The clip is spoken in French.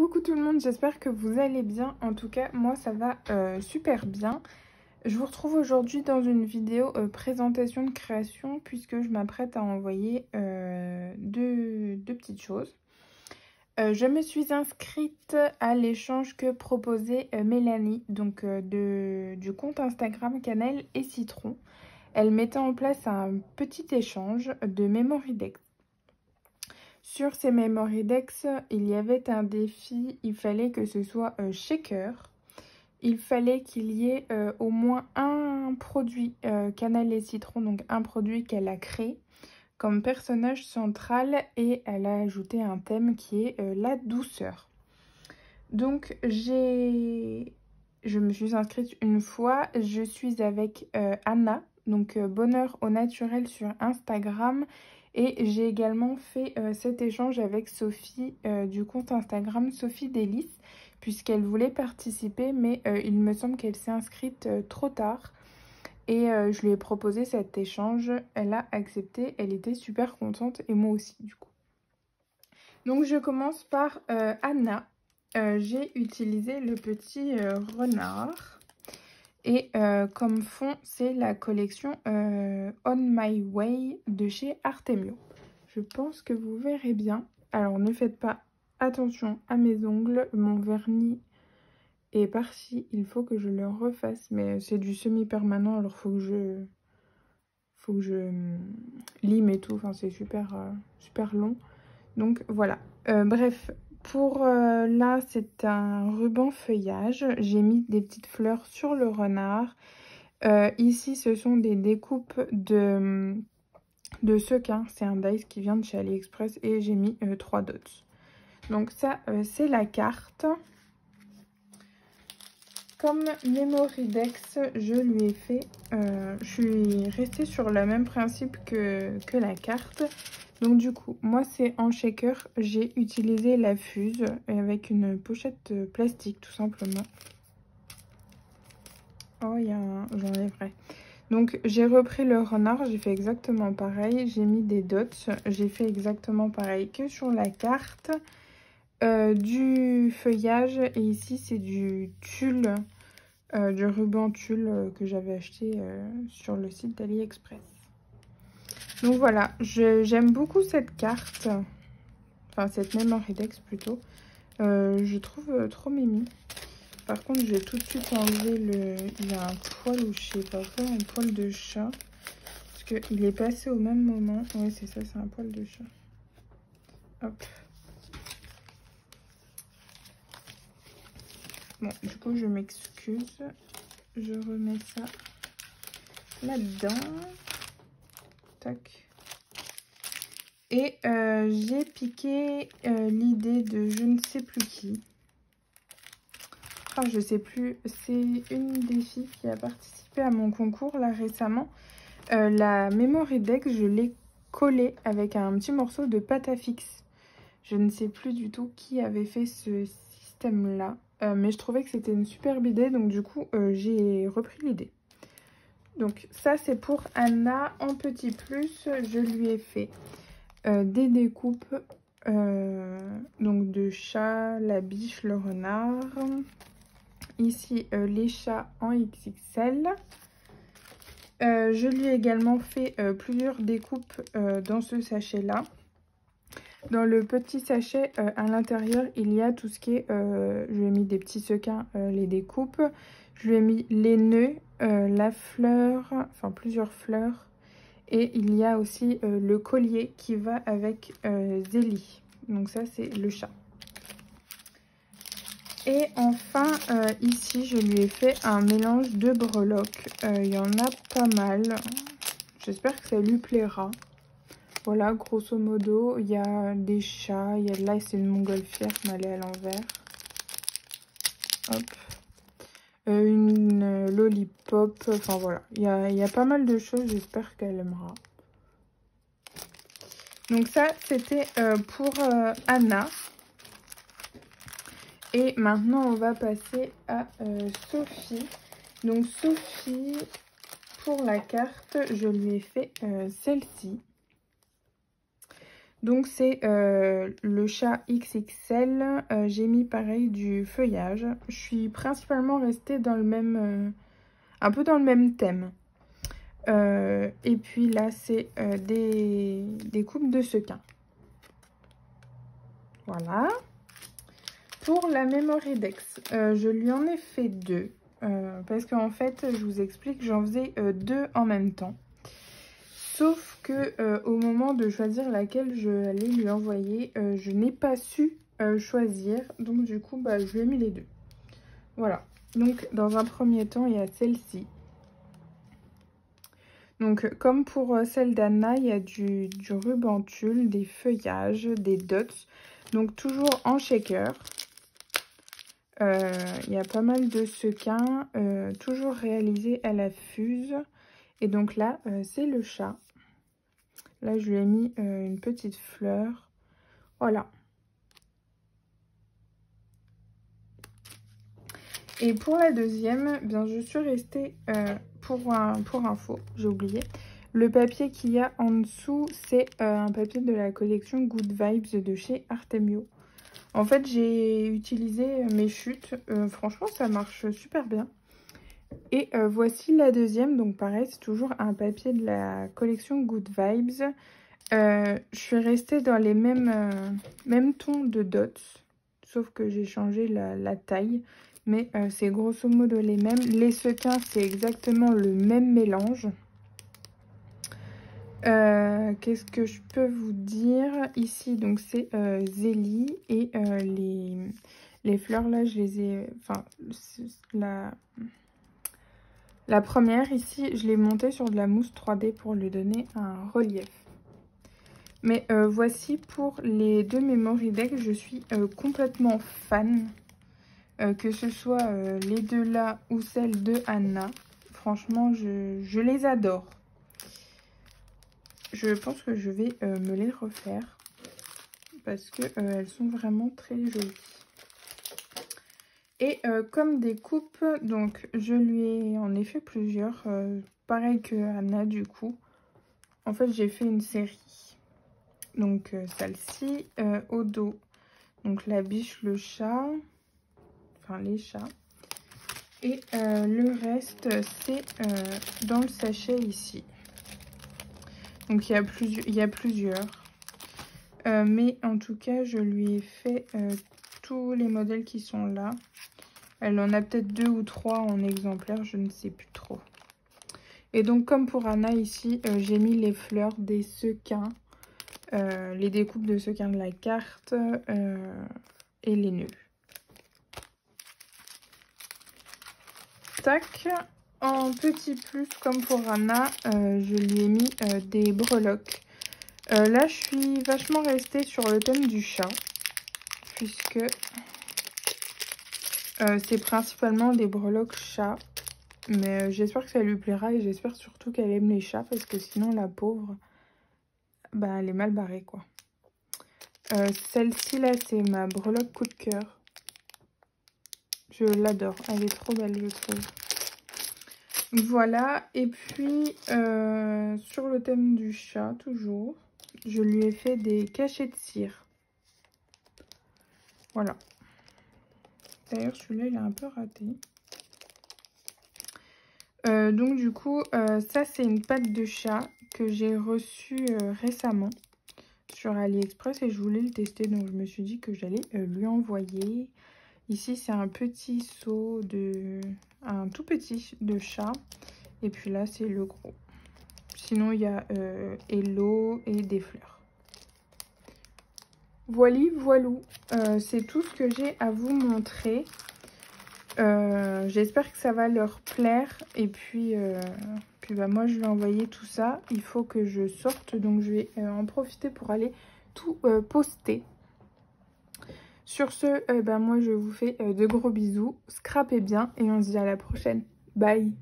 Coucou tout le monde, j'espère que vous allez bien. En tout cas, moi ça va super bien. Je vous retrouve aujourd'hui dans une vidéo présentation de création puisque je m'apprête à envoyer deux petites choses. Je me suis inscrite à l'échange que proposait Mélanie, donc du compte Instagram Cannelle et Citron. Elle mettait en place un petit échange de Memory Decks. Sur ces Memory Decks, il y avait un défi, il fallait que ce soit shaker. Il fallait qu'il y ait au moins un produit Cannelle et Citron, donc un produit qu'elle a créé comme personnage central, et elle a ajouté un thème qui est la douceur. Donc je me suis inscrite une fois, je suis avec Anna, donc Bonheur au naturel sur Instagram, et j'ai également fait cet échange avec Sophie du compte Instagram Sophie Délice, puisqu'elle voulait participer, mais il me semble qu'elle s'est inscrite trop tard. Et je lui ai proposé cet échange, elle a accepté, elle était super contente et moi aussi du coup. Donc je commence par Anna. J'ai utilisé le petit renard et comme fond c'est la collection On My Way de chez Artemio. Je pense que vous verrez bien. Alors ne faites pas attention à mes ongles, mon vernis est parti, il faut que je le refasse, mais c'est du semi-permanent, alors faut que je lime et tout, enfin c'est super long. Donc voilà, bref, pour là c'est un ruban feuillage, j'ai mis des petites fleurs sur le renard. Ici ce sont des découpes de sequins, c'est un dice qui vient de chez AliExpress et j'ai mis 3 dots. Donc ça c'est la carte. Comme Memory Decks, je lui ai fait, je suis restée sur le même principe que la carte. Donc du coup, moi c'est en shaker, j'ai utilisé la fuse avec une pochette plastique tout simplement. Oh, j'enlèverai. Donc j'ai repris le renard, j'ai fait exactement pareil, j'ai mis des dots, j'ai fait exactement pareil que sur la carte. Du feuillage, et ici c'est du tulle. Du ruban tulle que j'avais acheté sur le site d'AliExpress. Donc voilà, j'aime beaucoup cette carte, enfin cette Memory Decks plutôt. Je trouve trop mimi. Par contre, je vais tout de suite enlever il y a un poil, ou je sais pas quoi, un poil de chat. Parce qu'il est passé au même moment. Oui, c'est ça, c'est un poil de chat. Hop. Bon, du coup, je m'excuse. Je remets ça là-dedans. Tac. Et j'ai piqué l'idée de je ne sais plus qui. Ah, je sais plus. C'est une des filles qui a participé à mon concours là récemment. La Memory Deck, je l'ai collée avec un petit morceau de pâte à fixe. Je ne sais plus du tout qui avait fait ce système-là. Mais je trouvais que c'était une superbe idée. Donc du coup, j'ai repris l'idée. Donc ça, c'est pour Anna. En petit plus, je lui ai fait des découpes donc de chat, la biche, le renard. Ici, les chats en XXL. Je lui ai également fait plusieurs découpes dans ce sachet-là. Dans le petit sachet, à l'intérieur, il y a tout ce qui est... je lui ai mis des petits sequins, les découpes. Je lui ai mis les nœuds, la fleur, enfin plusieurs fleurs. Et il y a aussi le collier qui va avec Zélie. Donc ça, c'est le chat. Et enfin, ici, je lui ai fait un mélange de breloques. Il y en a pas mal. J'espère que ça lui plaira. Voilà, grosso modo, il y a des chats. Là, c'est une montgolfière, mais elle est à l'envers. Hop. Une lollipop. Enfin, voilà. Il y a pas mal de choses. J'espère qu'elle aimera. Donc ça, c'était pour Anna. Et maintenant, on va passer à Sophie. Donc Sophie, pour la carte, je lui ai fait celle-ci. Donc c'est le chat XXL. J'ai mis pareil du feuillage. Je suis principalement restée dans le même, un peu dans le même thème. Et puis là c'est des coupes de sequins. Voilà. Pour la Memory Dex, je lui en ai fait 2. Parce qu'en fait, je vous explique, j'en faisais 2 en même temps. Sauf que au moment de choisir laquelle je allais lui envoyer, je n'ai pas su choisir. Donc du coup, bah, je lui ai mis les 2. Voilà. Donc dans un premier temps, il y a celle-ci. Donc comme pour celle d'Anna, il y a du ruban tulle, des feuillages, des dots. Donc toujours en shaker. Il y a pas mal de sequins, toujours réalisés à la fuse. Et donc là, c'est le chat. Là, je lui ai mis une petite fleur. Voilà. Et pour la deuxième, bien, je suis restée pour info, j'ai oublié. Le papier qu'il y a en dessous, c'est un papier de la collection Good Vibes de chez Artemio. En fait, j'ai utilisé mes chutes. Franchement, ça marche super bien. Et voici la deuxième. Donc pareil, c'est toujours un papier de la collection Good Vibes. Je suis restée dans les mêmes tons de dots. Sauf que j'ai changé la taille. Mais c'est grosso modo les mêmes. Les sequins, c'est exactement le même mélange. Qu'est-ce que je peux vous dire? Ici, donc c'est Zélie. Et les fleurs, là, je les ai... Enfin, la première, ici, je l'ai montée sur de la mousse 3D pour lui donner un relief. Mais voici pour les 2 Memory Deck, je suis complètement fan. Que ce soit les 2 là ou celle de Anna. Franchement, je les adore. Je pense que je vais me les refaire. Parce que elles sont vraiment très jolies. Et comme des coupes, donc je lui ai en effet plusieurs. Pareil que Anna du coup. En fait, j'ai fait une série. Donc celle-ci, au dos. Donc la biche, le chat. Enfin les chats. Et le reste, c'est dans le sachet ici. Donc il y a plusieurs. Mais en tout cas, je lui ai fait tous les modèles qui sont là. Elle en a peut-être 2 ou 3 en exemplaire, je ne sais plus trop. Et donc comme pour Anna ici, j'ai mis les fleurs des sequins. Les découpes de sequins de la carte et les nœuds. Tac. En petit plus, comme pour Anna, je lui ai mis des breloques. Là, je suis vachement restée sur le thème du chat, puisque c'est principalement des breloques chats. Mais j'espère que ça lui plaira et j'espère surtout qu'elle aime les chats, parce que sinon, la pauvre, bah, elle est mal barrée, quoi. Celle-ci, là, c'est ma breloque coup de cœur. Je l'adore, elle est trop belle, je trouve. Voilà, et puis sur le thème du chat, toujours, je lui ai fait des cachets de cire. Voilà. D'ailleurs, celui-là, il est un peu raté. Donc du coup, ça, c'est une patte de chat que j'ai reçue récemment sur AliExpress et je voulais le tester. Donc je me suis dit que j'allais lui envoyer. Ici, c'est un petit seau un tout petit de chat. Et puis là, c'est le gros. Sinon, il y a Hello et des fleurs. Voilou. C'est tout ce que j'ai à vous montrer. J'espère que ça va leur plaire. Et puis bah, moi, je vais envoyer tout ça. Il faut que je sorte. Donc, je vais en profiter pour aller tout poster. Sur ce, bah, moi, je vous fais de gros bisous. Scrapez bien et on se dit à la prochaine. Bye!